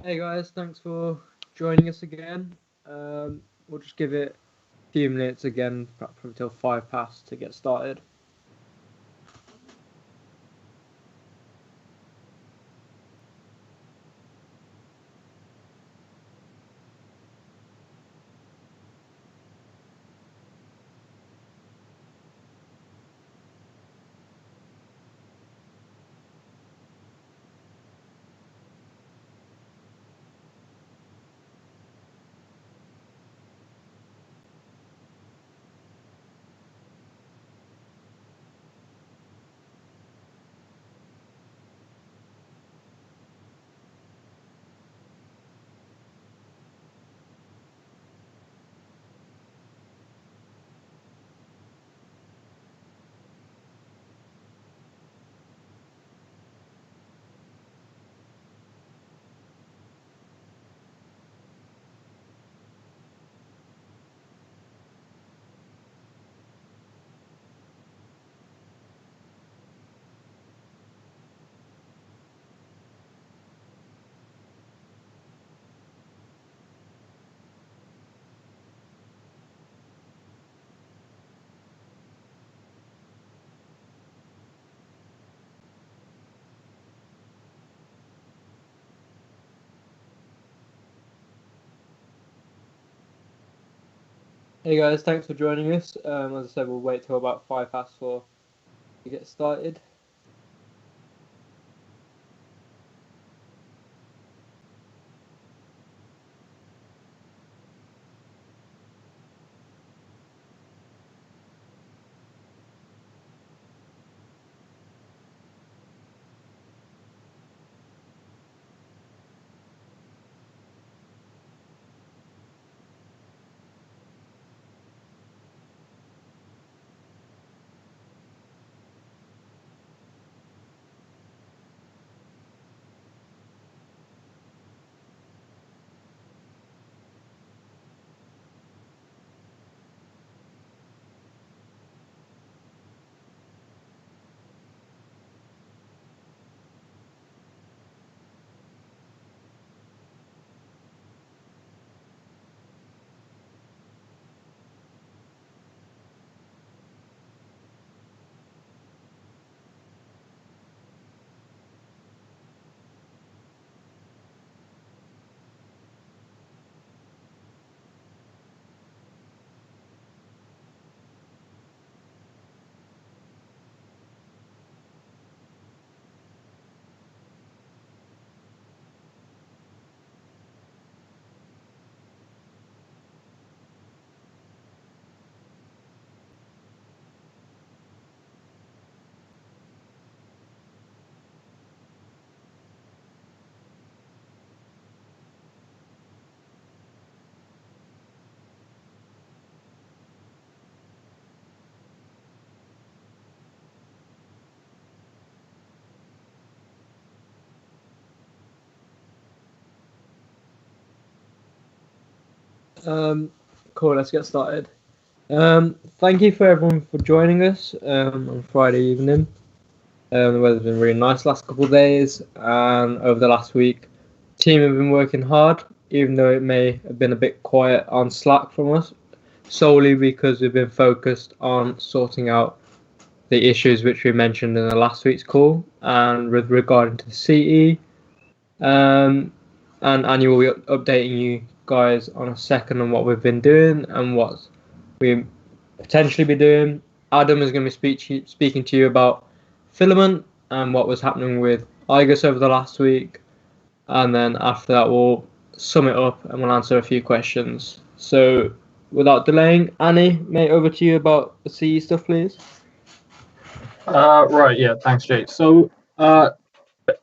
Hey guys, thanks for joining us again. We'll just give it a few minutes again, perhaps until 5 past to get started. Hey guys, thanks for joining us. As I said, we'll wait till about 5 past for to get started. Um, cool, let's get started. Thank you for everyone for joining us on Friday evening. The weather's been really nice last couple of days, and over the last week, the team have been working hard, even though it may have been a bit quiet on Slack from us, solely because we've been focused on sorting out the issues which we mentioned in the last week's call, and with regarding to the CE, and Annie will be updating you guys on a second on what we've been doing and what we potentially be doing. Adam is going to be speaking to you about filament and what was happening with IGUS over the last week, and then after that we'll sum it up and we'll answer a few questions. So without delaying, Annie, mate, over to you about the CE stuff, please. Right, yeah, thanks, Jake. So, a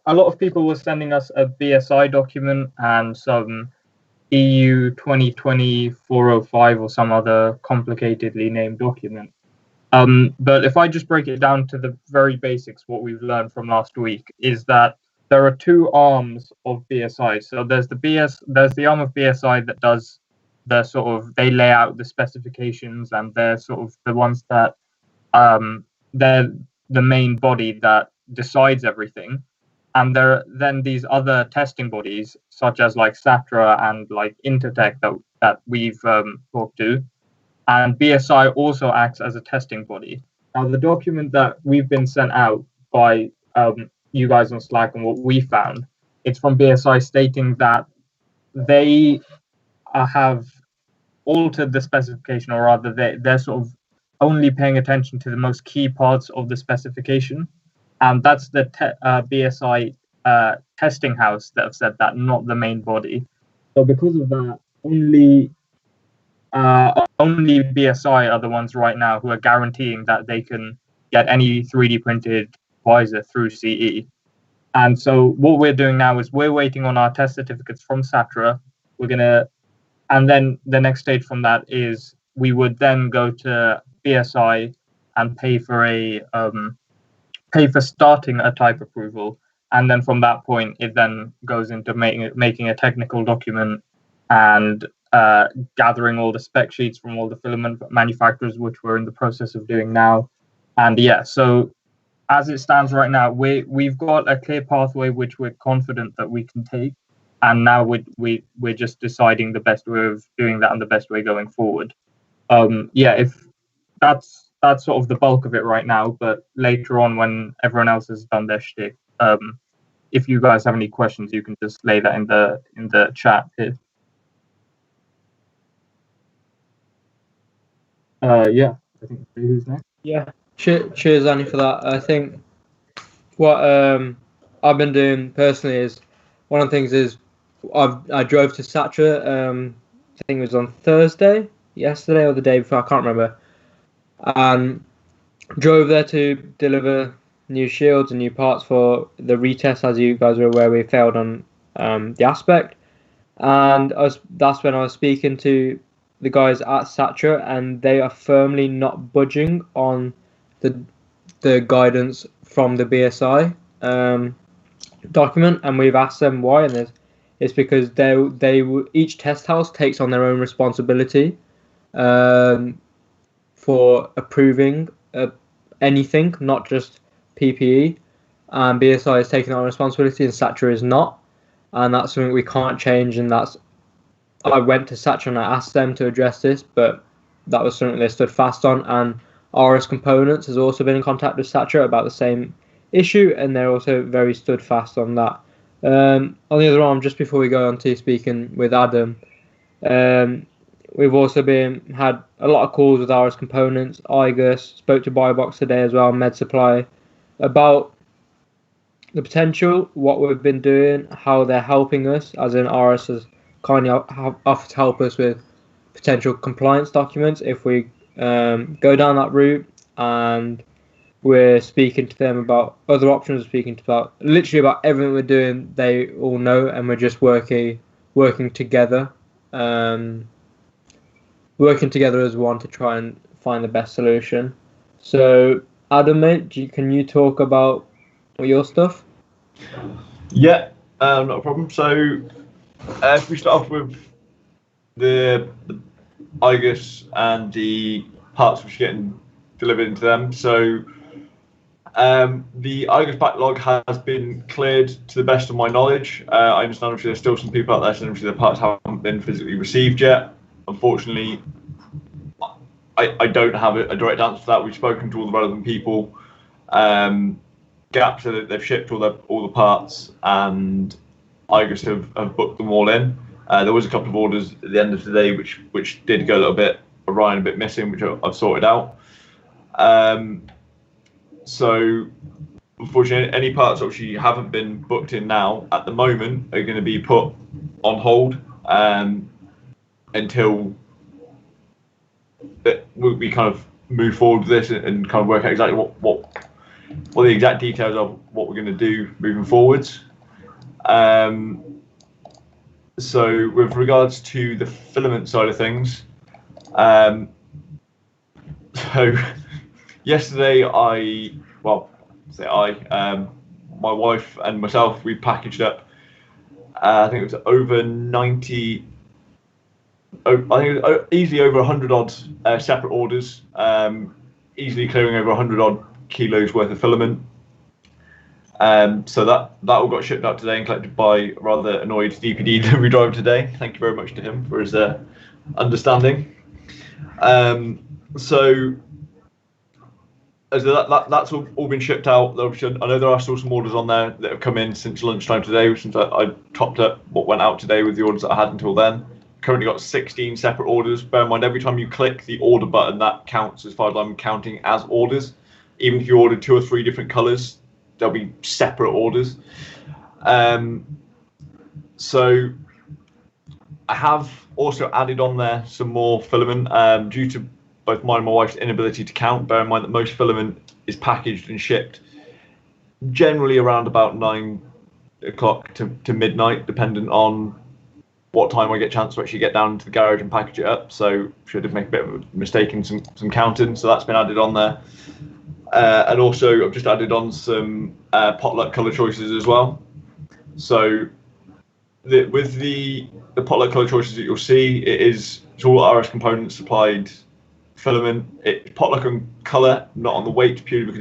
lot of people were sending us a BSI document and some EU 2020-405 or some other complicatedly named document. But if I just break it down to the very basics, what we've learned from last week is that there are two arms of BSI. So there's the arm of BSI that does they lay out the specifications, and they're sort of the ones that they're the main body that decides everything. And there are then these other testing bodies, such as like SATRA and like Intertech that we've talked to. And BSI also acts as a testing body. Now, the document that we've been sent out by you guys on Slack and what we found, it's from BSI stating that they have altered the specification, or rather, they're sort of only paying attention to the most key parts of the specification. And that's the BSI testing house that have said that, not the main body. So because of that, only BSI are the ones right now who are guaranteeing that they can get any 3D printed visor through CE. And so what we're doing now is we're waiting on our test certificates from SATRA. And then the next stage from that is we would then go to BSI and pay for starting a type approval. And then from that point, it then goes into making a technical document and gathering all the spec sheets from all the filament manufacturers, which we're in the process of doing now. And yeah, so as it stands right now, we've got a clear pathway which we're confident that we can take. And now we're just deciding the best way of doing that and the best way going forward. If that's sort of the bulk of it right now. But later on, when everyone else has done their shtick, if you guys have any questions, you can just lay that in the chat here. I think who's next? Yeah, cheers, Annie, for that. I think what I've been doing personally is one of the things is I drove to SATRA. I think it was on yesterday or the day before, I can't remember, and drove there to deliver new shields and new parts for the retest. As you guys are aware, we failed on the aspect, and that's when I was speaking to the guys at SATRA, and they are firmly not budging on the guidance from the BSI document, and we've asked them why, and it's because each test house takes on their own responsibility for approving anything, not just PPE. And BSI is taking on responsibility, and SATRA is not, and that's something we can't change. And I went to SATRA and I asked them to address this, but that was something they stood fast on. And RS Components has also been in contact with SATRA about the same issue, and they're also very stood fast on that. On the other arm, just before we go on to speaking with Adam, we've also had a lot of calls with RS Components, IGUS, spoke to Biobox today as well, Med Supply, about the potential, what we've been doing, how they're helping us, as in RS has kindly offered to help us with potential compliance documents if we go down that route, and we're speaking to them about other options, about literally about everything we're doing. They all know, and we're just working together, working together as one to try and find the best solution. So, Adam, mate, can you talk about your stuff? Yeah, not a problem. So, if we start off with the IGUS and the parts which are getting delivered into them. So, the IGUS backlog has been cleared to the best of my knowledge. I understand obviously there's still some people out there saying obviously the parts haven't been physically received yet. Unfortunately, I don't have a direct answer to that. We've spoken to all the relevant people. GAP said that they've shipped all the parts, and IGUS have booked them all in. There was a couple of orders at the end of the day which did go a little bit awry and a bit missing, which I've sorted out. So unfortunately, any parts which haven't been booked in now at the moment are going to be put on hold until we kind of move forward with this and kind of work out exactly what the exact details of what we're going to do moving forwards. So with regards to the filament side of things, so yesterday my wife and myself, we packaged up, I think it was over 90, I think it was easily over 100 odd separate orders, easily clearing over 100 odd kilos worth of filament. So that all got shipped out today and collected by a rather annoyed DPD delivery driver today. Thank you very much to him for his understanding. So that's all been shipped out. I know there are still some orders on there that have come in since lunchtime today, since I topped up what went out today with the orders that I had until then. Currently got 16 separate orders. Bear in mind, every time you click the order button, that counts as far as I'm counting as orders. Even if you ordered 2 or 3 different colours, there'll be separate orders. So I have also added on there some more filament due to both mine and my wife's inability to count. Bear in mind that most filament is packaged and shipped generally around about 9 o'clock to midnight, depending on what time I get a chance to actually get down to the garage and package it up. So should have made a bit of a mistake in some counting. So that's been added on there. And also I've just added on some potluck colour choices as well. So with the potluck colour choices that you'll see, it's all RS Components supplied filament. It's potluck on colour, not on the weight, purely because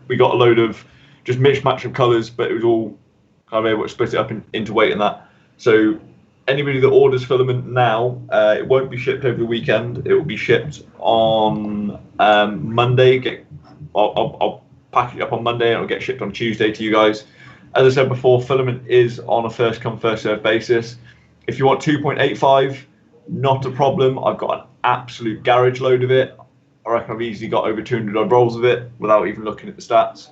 we got a load of just mishmash of colours, but it was all kind of able to split it up into weight and that. So anybody that orders filament now, it won't be shipped over the weekend. It will be shipped on Monday. I'll package it up on Monday and it'll get shipped on Tuesday to you guys. As I said before, filament is on a first come, first served basis. If you want 2.85, not a problem. I've got an absolute garage load of it. I reckon I've easily got over 200 odd rolls of it without even looking at the stats.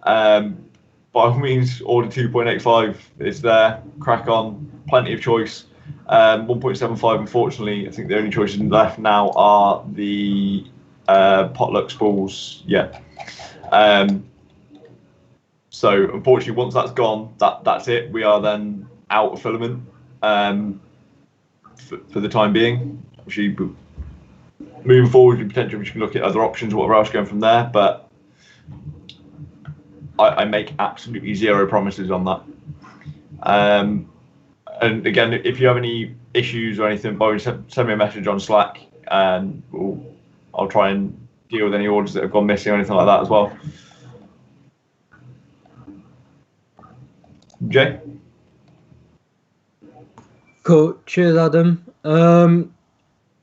By all means, order 2.85. It's there. Crack on. Plenty of choice. 1.75, unfortunately, I think the only choices left now are the potluck spools. Yeah. So unfortunately, once that's gone, that's it. We are then out of filament for the time being. Actually, moving forward, potentially we can look at other options, whatever else going from there. But I make absolutely zero promises on that. And again, if you have any issues or anything, by send me a message on Slack, and I'll try and deal with any orders that have gone missing or anything like that as well. Jay? Cool. Cheers, Adam.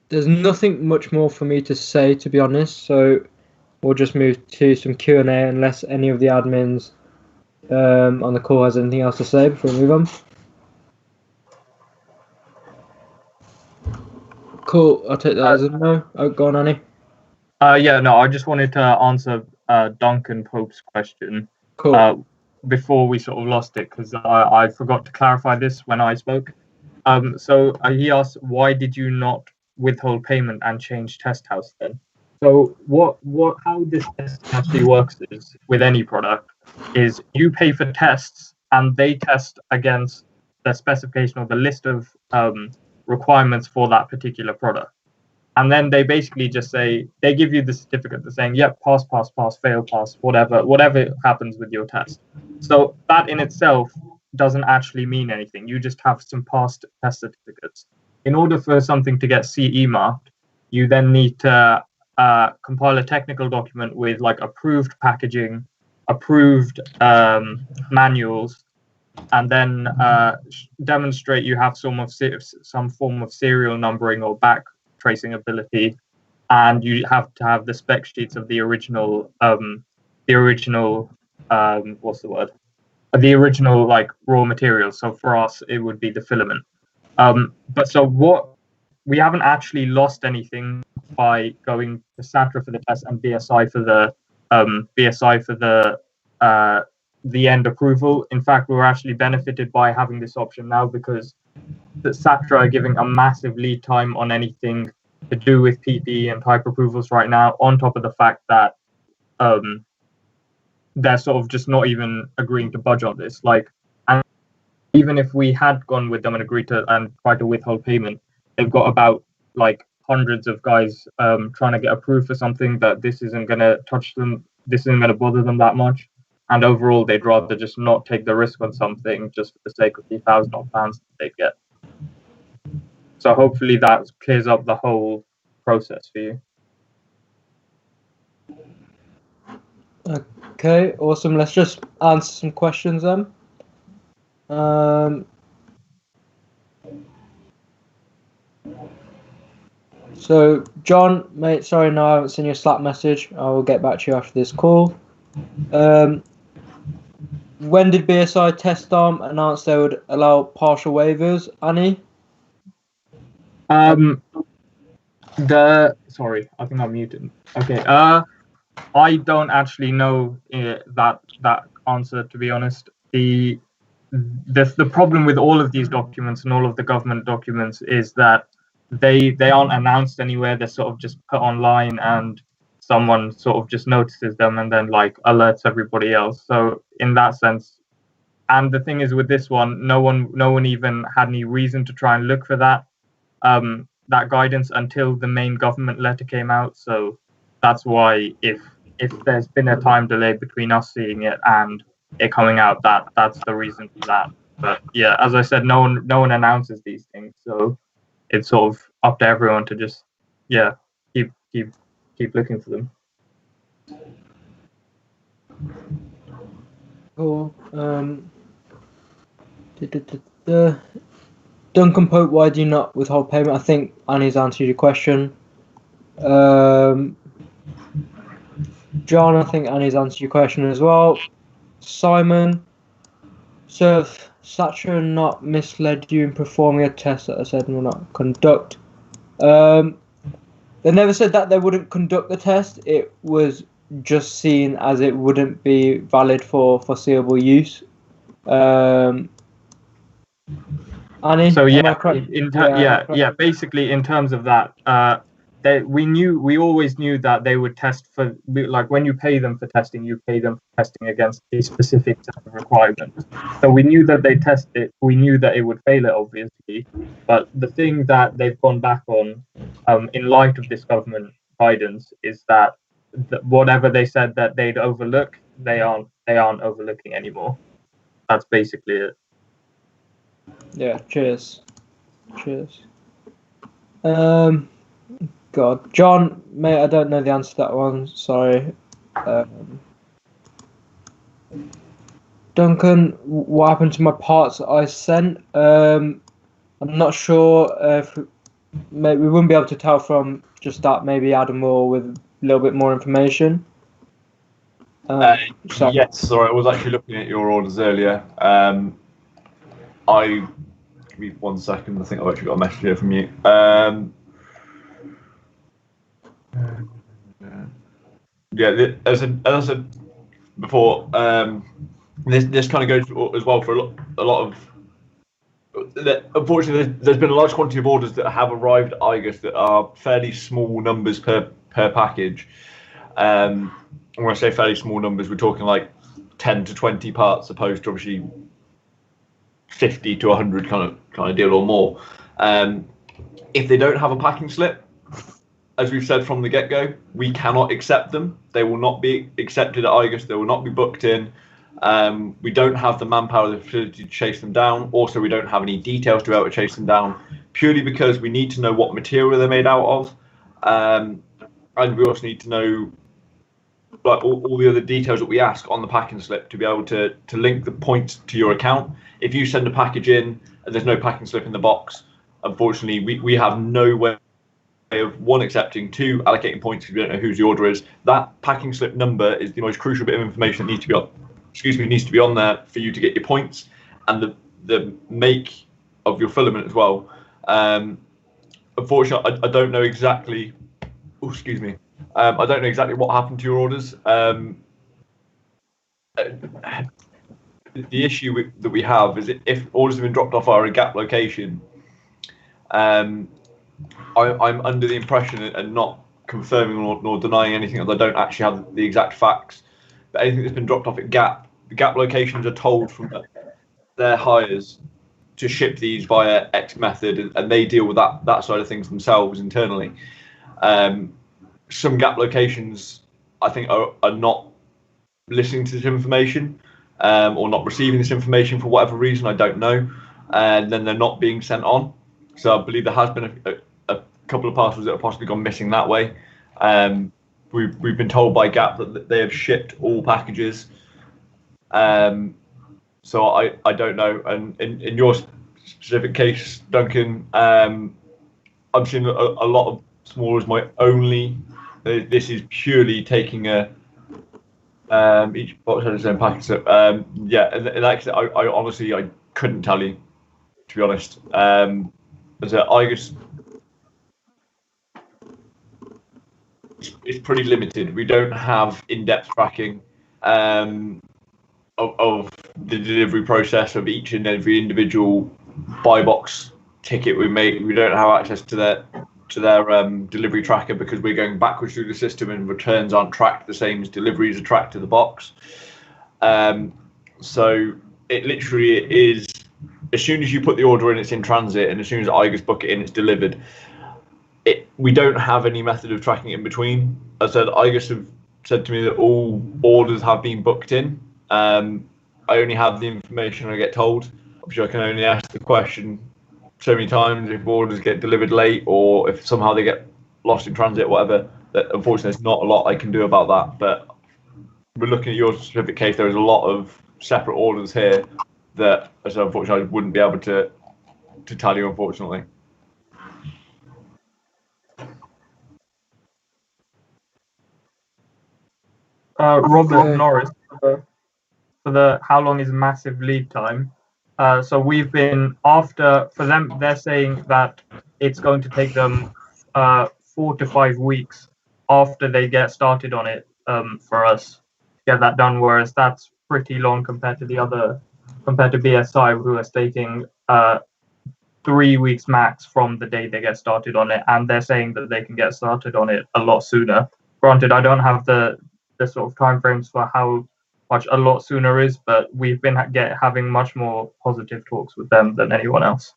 There's nothing much more for me to say, to be honest. So we'll just move to some Q&A unless any of the admins on the call has anything else to say before we move on. Cool. I'll take that as a no. Oh, go on, Annie. Yeah, no, I just wanted to answer Duncan Pope's question. Cool. Before we sort of lost it, because I forgot to clarify this when I spoke. So he asked, why did you not withhold payment and change test house then? So how this test actually works is, with any product, is you pay for tests and they test against the specification or the list of requirements for that particular product. And then they basically just say, they give you the certificate, they're saying, yep, pass, pass, pass, fail, pass, whatever happens with your test. So that in itself doesn't actually mean anything. You just have some past test certificates. In order for something to get CE marked, you then need to compile a technical document with like approved packaging, approved manuals, and then demonstrate you have some form of serial numbering or back tracing ability, and you have to have the spec sheets of the original like raw materials. So for us, it would be the filament. But so what, we haven't actually lost anything by going to SATRA for the test and BSI for the end approval. In fact, we're actually benefited by having this option now, because the SATRA are giving a massive lead time on anything to do with PPE and type approvals right now, on top of the fact that they're sort of just not even agreeing to budge on this. Like, and even if we had gone with them and agreed to and tried to withhold payment, they've got about like hundreds of guys trying to get approved for something that this isn't going to touch them, this isn't going to bother them that much. And overall, they'd rather just not take the risk on something just for the sake of the £1,000 that they get. So hopefully that clears up the whole process for you. Okay, awesome. Let's just answer some questions then. So, John, mate, sorry, no, I haven't seen your Slack message. I will get back to you after this call. When did BSI Test Arm announce they would allow partial waivers, Annie? Sorry, I think I'm muted. Okay. I don't actually know that answer, to be honest. The problem with all of these documents and all of the government documents is that they aren't announced anywhere. They're sort of just put online, and someone sort of just notices them and then like alerts everybody else. So in that sense, and the thing is with this one, no one even had any reason to try and look for that guidance until the main government letter came out. So that's why if there's been a time delay between us seeing it and it coming out, that's the reason for that. But yeah, as I said, no one announces these things, so it's sort of up to everyone to just keep looking for them. Cool. Duncan Pope, why do you not withhold payment? I think Annie's answered your question. John, I think Annie's answered your question as well. Simon, so if Satcher not misled you in performing a test that I said will not conduct. They never said that they wouldn't conduct the test. It was just seen as it wouldn't be valid for foreseeable use. Annie, so basically in terms of that, we always knew that they would test for, like, when you pay them for testing, you pay them for testing against a specific set of requirements. So we knew that they test it. We knew that it would fail it, obviously. But the thing that they've gone back on, in light of this government guidance, is that whatever they said that they'd overlook, they aren't overlooking anymore. That's basically it. Yeah. Cheers. God, John, mate, I don't know the answer to that one. Sorry. Duncan, what happened to my parts that I sent? I'm not sure if maybe we wouldn't be able to tell from just that. Maybe add more with a little bit more information. Yes, sorry, I was actually looking at your orders earlier. Give me 1 second. I think I've actually got a message here from you. As I said before, this kind of goes as well for a lot of. Unfortunately, there's been a large quantity of orders that have arrived at IGUS that are fairly small numbers per package. When I say fairly small numbers, we're talking like 10 to 20 parts, opposed to obviously 50 to 100 kind of deal or more. If they don't have a packing slip, as we've said from the get-go, we cannot accept them. They will not be accepted at IGUS. They will not be booked in. We don't have the manpower of the facility to chase them down. Also, we don't have any details to be able to chase them down, purely because we need to know what material they're made out of. And we also need to know like all the other details that we ask on the packing slip to be able to link the points to your account. If you send a package in and there's no packing slip in the box, unfortunately, we have no way of, one, accepting, two, allocating points because we don't know whose the order is. That packing slip number is the most crucial bit of information that needs to be on there for you to get your points, and the make of your filament as well. Unfortunately, I don't know exactly. I don't know exactly what happened to your orders. The issue that we have is if orders have been dropped off our gap location, I'm under the impression, and not confirming nor denying anything, as I don't actually have the exact facts, but anything that's been dropped off at gap, the gap locations are told from their hires to ship these via X method, and they deal with that side of things themselves internally. Some gap locations, I think, are not listening to this information, or not receiving this information for whatever reason, I don't know, and then they're not being sent on. So I believe there has been a couple of parcels that have possibly gone missing that way. we've been told by Gap that they have shipped all packages. So I don't know. And in your specific case, Duncan, I'm seeing a lot of small as my only. This is purely taking each box has its own package. So, yeah, and actually, I honestly I couldn't tell you, to be honest. As I guess it's pretty limited. We don't have in-depth tracking of the delivery process of each and every individual buy box ticket we make. We don't have access to their delivery tracker because we're going backwards through the system and returns aren't tracked the same as deliveries are tracked to the box. So it literally is, as soon as you put the order in, it's in transit, and as soon as IGAS book it in, it's delivered. We don't have any method of tracking it in between. As I said, IGAS have said to me that all orders have been booked in. I only have the information I get told. Obviously, I can only ask the question so many times if orders get delivered late or if somehow they get lost in transit, whatever. That unfortunately, there's not a lot I can do about that. But we're looking at your specific case. There is a lot of separate orders here that, as unfortunately, I wouldn't be able to tell you, unfortunately. Robert Norris for the how long is massive lead time. So we've been for them, they're saying that it's going to take them 4 to 5 weeks after they get started on it for us to get that done, whereas that's pretty long compared to BSI, who are stating 3 weeks max from the day they get started on it, and they're saying that they can get started on it a lot sooner. Granted, I don't have the sort of timeframes for how much a lot sooner is, but we've been having much more positive talks with them than anyone else.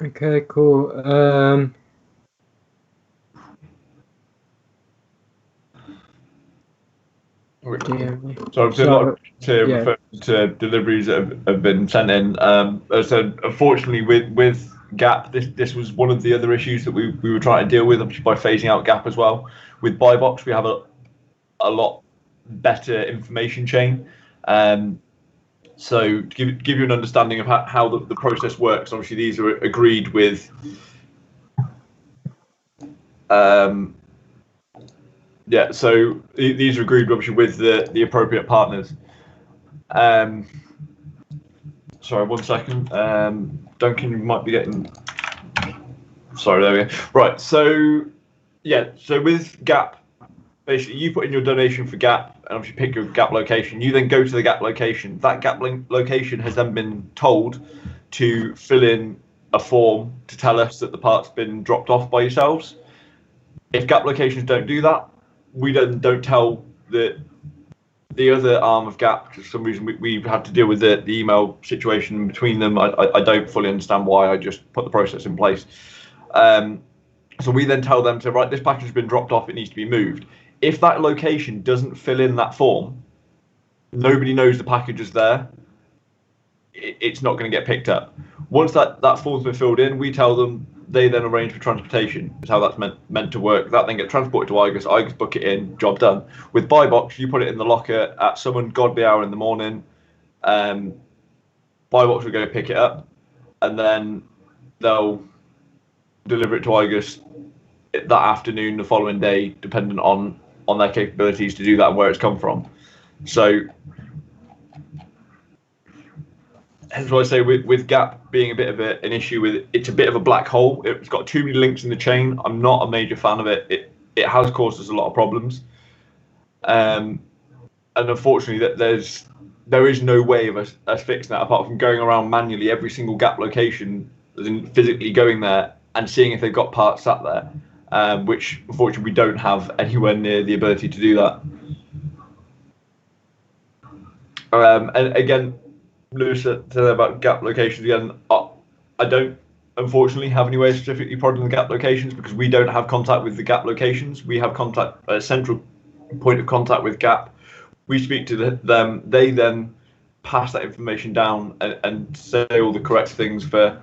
Okay, cool. So I've seen a lot of refer to deliveries that have been sent in. So unfortunately, with Gap, this was one of the other issues that we were trying to deal with by phasing out Gap as well. With Buy Box, we have a lot better information chain. So to give you an understanding of how the process works, obviously these are agreed with. Yeah, so these are agreed obviously with the appropriate partners. Sorry, 1 second. Duncan, you might be getting. Sorry, there we go. Right, so yeah, so with Gap, basically you put in your donation for Gap and obviously pick your Gap location. You then go to the Gap location. That Gap location has then been told to fill in a form to tell us that the part's been dropped off by yourselves. If Gap locations don't do that, we then don't tell the other arm of Gap. For some reason, we've had to deal with the email situation between them. I don't fully understand why. I just put the process in place. So we then tell them to, right, this package has been dropped off. It needs to be moved. If that location doesn't fill in that form, nobody knows the package is there. It's not going to get picked up. Once that form's been filled in, we tell them. They then arrange for transportation. Is how that's meant to work. That then gets transported to IGAS. IGAS book it in. Job done. With Buy Box, you put it in the locker at some ungodly hour in the morning. Buy Box will go pick it up, and then they'll deliver it to IGAS that afternoon, the following day, depending on their capabilities to do that and where it's come from. So. Hence why I say with Gap being a bit of an issue with it, it's a bit of a black hole. It's got too many links in the chain. I'm not a major fan of it. It has caused us a lot of problems. And unfortunately, there is no way of us fixing that apart from going around manually every single Gap location, physically going there and seeing if they've got parts sat there, which unfortunately we don't have anywhere near the ability to do that. And again, Lewis said about Gap locations again. I don't unfortunately have any way of specifically prodding the Gap locations because we don't have contact with the Gap locations. We have a central point of contact with Gap. We speak to them. They then pass that information down and say all the correct things for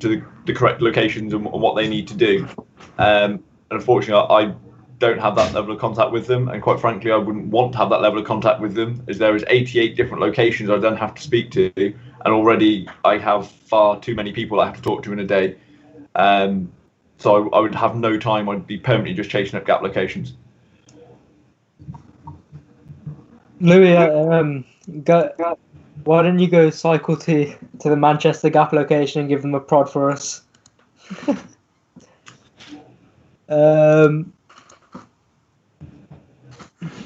to the correct locations and what they need to do. And unfortunately, I don't have that level of contact with them, and quite frankly, I wouldn't want to have that level of contact with them, as there is 88 different locations I then have to speak to, and already I have far too many people I have to talk to in a day. So I would have no time. I'd be permanently just chasing up gap locations. Louis, why don't you go cycle to the Manchester Gap location and give them a prod for us?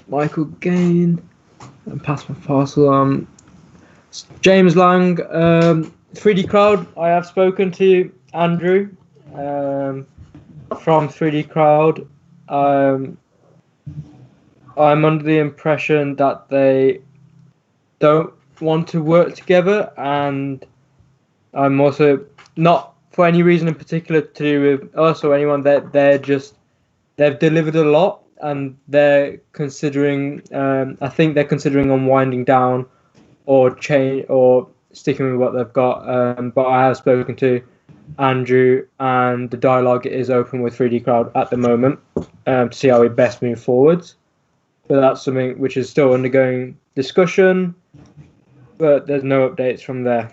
Michael Gain and pass my parcel. James Lang, 3D Crowd. I have spoken to Andrew from 3D Crowd. I'm under the impression that they don't want to work together, and I'm also not for any reason in particular to do with us or anyone. They've delivered a lot, and they're considering. I think they're considering on winding down or change or sticking with what they've got. But I have spoken to Andrew, and the dialogue is open with 3D Crowd at the moment to see how we best move forwards. But that's something which is still undergoing discussion, but there's no updates from there.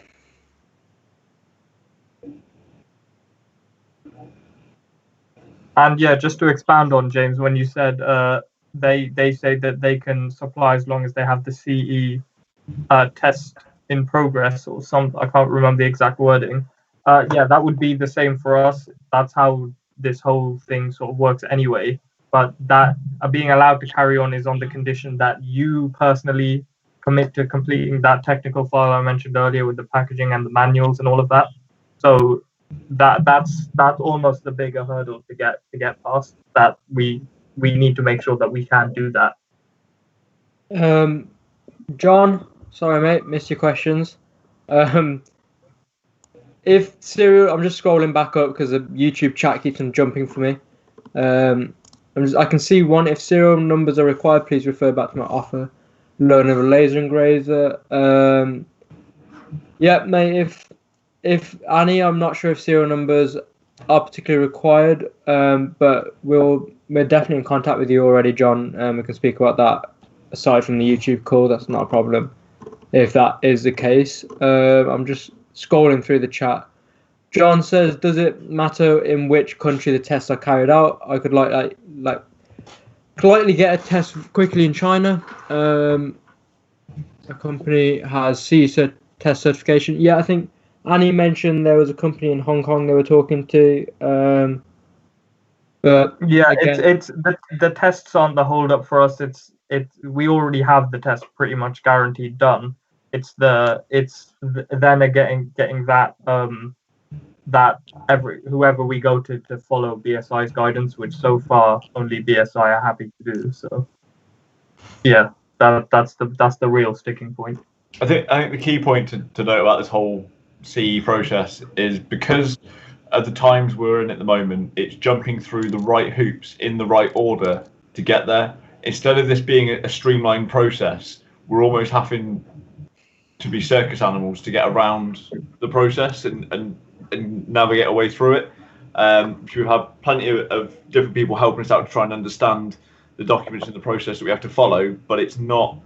And yeah, just to expand on James, when you said they say that they can supply as long as they have the CE test in progress or some, I can't remember the exact wording. Yeah, that would be the same for us. That's how this whole thing sort of works anyway. But that being allowed to carry on is on the condition that you personally commit to completing that technical file I mentioned earlier with the packaging and the manuals and all of that. So that's almost the bigger hurdle to get past. That we need to make sure that we can do that. John, sorry mate, missed your questions. If serial, I'm just scrolling back up because the YouTube chat keeps on jumping for me. I can see one. If serial numbers are required, please refer back to my offer. Loan of a laser engraver. Yeah, mate. If Annie, I'm not sure if serial numbers are particularly required. But we're definitely in contact with you already, John. We can speak about that aside from the YouTube call. That's not a problem. If that is the case, I'm just scrolling through the chat. John says, does it matter in which country the tests are carried out? I could like politely get a test quickly in China. A company has CE test certification. Yeah, I think Annie mentioned there was a company in Hong Kong they were talking to. But yeah, again, it's the tests aren't the hold up for us. We already have the test pretty much guaranteed done. It's then getting that whoever we go to follow BSI's guidance, which so far only BSI are happy to do. So yeah, that's the real sticking point. I think the key point to note about this whole CE process is because at the times we're in at the moment, it's jumping through the right hoops in the right order to get there. Instead of this being a streamlined process, we're almost having to be circus animals to get around the process and navigate our way through it. We have plenty of different people helping us out to try and understand the documents and the process that we have to follow, but it's not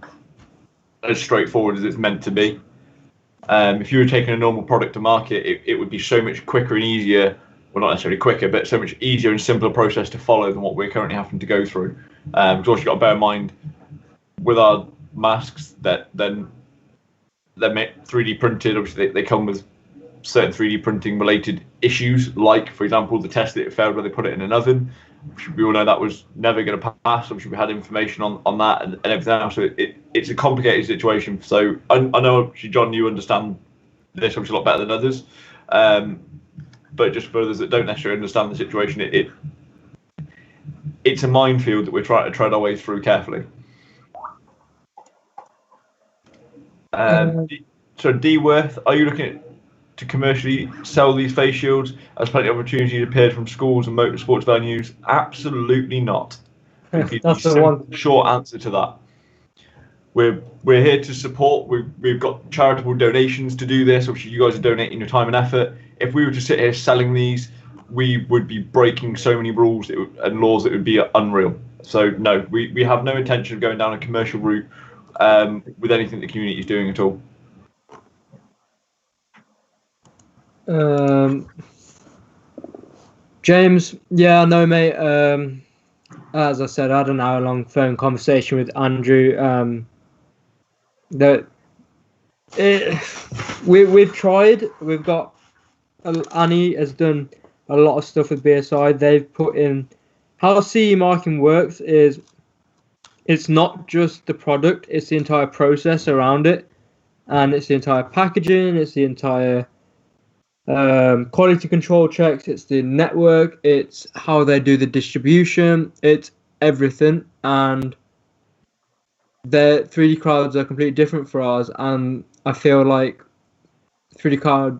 as straightforward as it's meant to be. If you were taking a normal product to market, it would be so much quicker and easier, well, not necessarily quicker, but so much easier and simpler process to follow than what we're currently having to go through. Because also you've got to bear in mind, with our masks, that then they're 3D printed. Obviously, they come with certain 3D printing related issues, like, for example, the test that it failed when they put it in an oven. We all know that was never going to pass. Obviously, we had information on that and everything else. So it's a complicated situation. So I know, obviously, John, you understand this obviously a lot better than others. But just for others that don't necessarily understand the situation, it's a minefield that we're trying to tread our way through carefully. So D-Worth, are you looking to commercially sell these face shields as plenty of opportunities appeared from schools and motorsports venues? Absolutely not. That's the one short answer to that. we're here to support. We've got charitable donations to do this. Obviously, you guys are donating your time and effort. If we were to sit here selling these, we would be breaking so many rules and laws that would be unreal. So no, we have no intention of going down a commercial route with anything the community is doing at all. James, yeah, no, mate. As I said, I had an hour-long phone conversation with Andrew. We've tried. We've got Annie has done a lot of stuff with BSI. They've put in how CE marking works is it's not just the product; it's the entire process around it, and it's the entire packaging. It's the entire quality control checks, it's the network, it's how they do the distribution, it's everything. And their 3D cards are completely different for ours, and I feel like 3D card.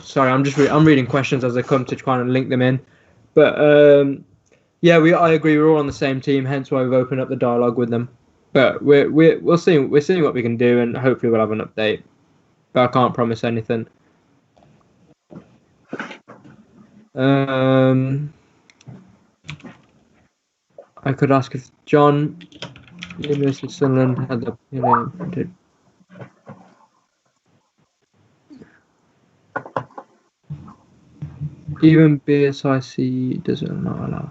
Sorry, I'm reading questions as they come to try and link them in, but yeah, I agree. We're all on the same team, hence why we've opened up the dialogue with them. But we'll see. We're seeing what we can do, and hopefully we'll have an update. But I can't promise anything. I could ask if John, University of Sunderland, had the printed. Even BSIC doesn't not allow.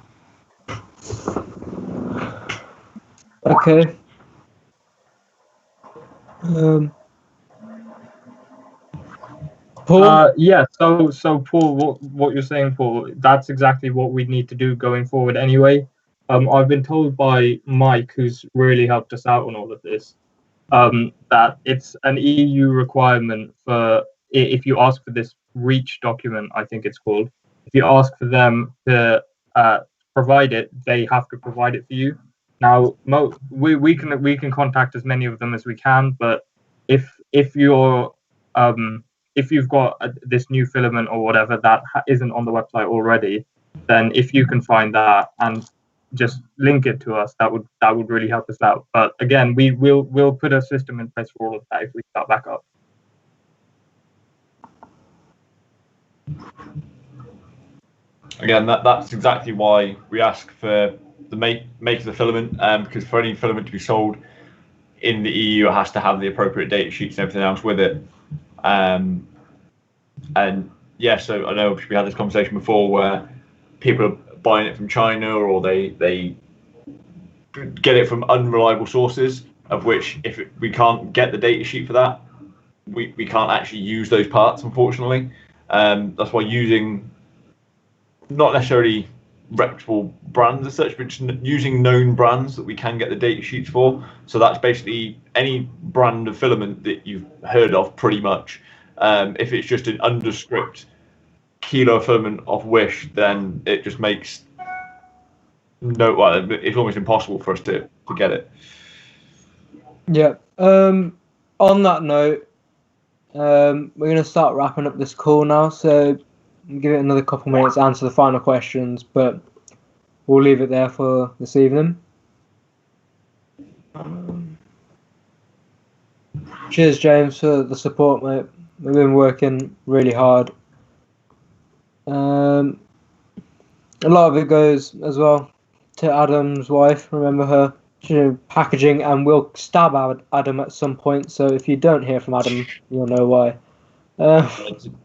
Okay. Paul? Yeah, so Paul, what you're saying, Paul, that's exactly what we need to do going forward anyway. I've been told by Mike, who's really helped us out on all of this, that it's an EU requirement for, if you ask for this REACH document, I think it's called, if you ask for them to provide it, they have to provide it for you. Now, we can contact as many of them as we can, but if you've got this new filament or whatever that isn't on the website already, then if you can find that and just link it to us, that would really help us out. But again, we'll put a system in place for all of that if we start back up. Again, that's exactly why we ask for the make of the filament, because for any filament to be sold in the EU, it has to have the appropriate data sheets and everything else with it. And yeah, so I know we had this conversation before where people are buying it from China, or they get it from unreliable sources, of which if we can't get the data sheet for that, we can't actually use those parts, unfortunately. That's why using not necessarily reputable brands as such, but just using known brands that we can get the data sheets for. So that's basically any brand of filament that you've heard of, pretty much. If it's just an underscript kilo of filament off Wish, then it just makes it's almost impossible for us to get it. Yeah. On that note, we're going to start wrapping up this call now, so give it another couple minutes to answer the final questions, but we'll leave it there for this evening. Cheers, James, for the support, mate. We've been working really hard. A lot of it goes as well to Adam's wife. Remember her? She's packaging, and we'll stab Adam at some point. So if you don't hear from Adam, you'll know why.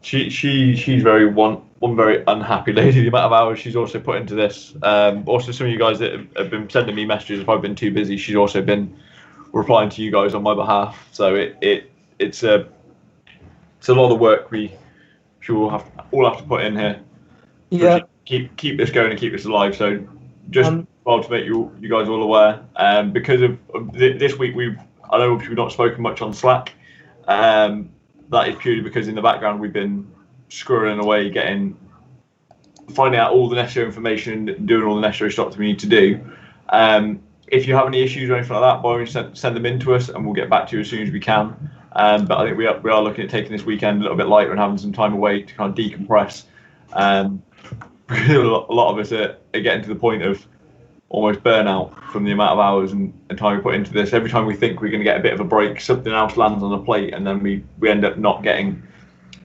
She's one very unhappy lady. The amount of hours she's also put into this. Also, some of you guys that have been sending me messages, if I've been too busy, she's also been replying to you guys on my behalf. So it's a lot of work we all have to put in here. Yeah. Keep this going and keep this alive. So just to make you guys all aware, because of this week I know we've not spoken much on Slack. That is purely because in the background we've been screwing away, finding out all the necessary information, doing all the necessary stuff that we need to do. If you have any issues or anything like that, by all means send them in to us, and we'll get back to you as soon as we can. But I think we are looking at taking this weekend a little bit lighter and having some time away to kind of decompress. Because a lot of us are getting to the point of almost burnout from the amount of hours and time we put into this. Every time we think we're going to get a bit of a break, something else lands on the plate, and then we end up not getting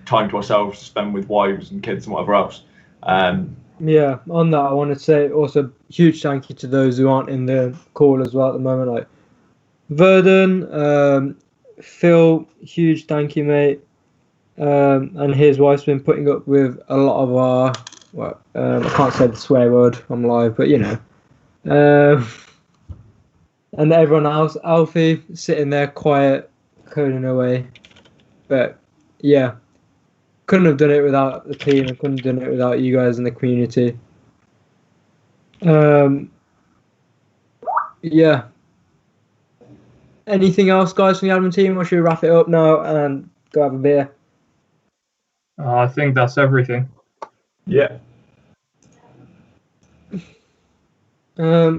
time to ourselves to spend with wives and kids and whatever else. Yeah, on that, I want to say also huge thank you to those who aren't in the call as well at the moment, like Verdun, Phil, huge thank you, mate. And his wife's been putting up with a lot of our, well, I can't say the swear word, I'm live, but you know. And everyone else, Alfie, sitting there quiet, coding away. But yeah, couldn't have done it without the team, and couldn't have done it without you guys in the community. Yeah. Anything else, guys, from the admin team, or should we wrap it up now and go have a beer? I think that's everything. Yeah. Oh,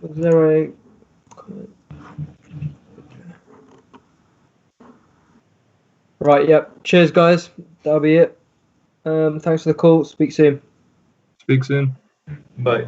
was there a right? Yep. Cheers, guys. That'll be it. Thanks for the call. Speak soon. Speak soon. Bye.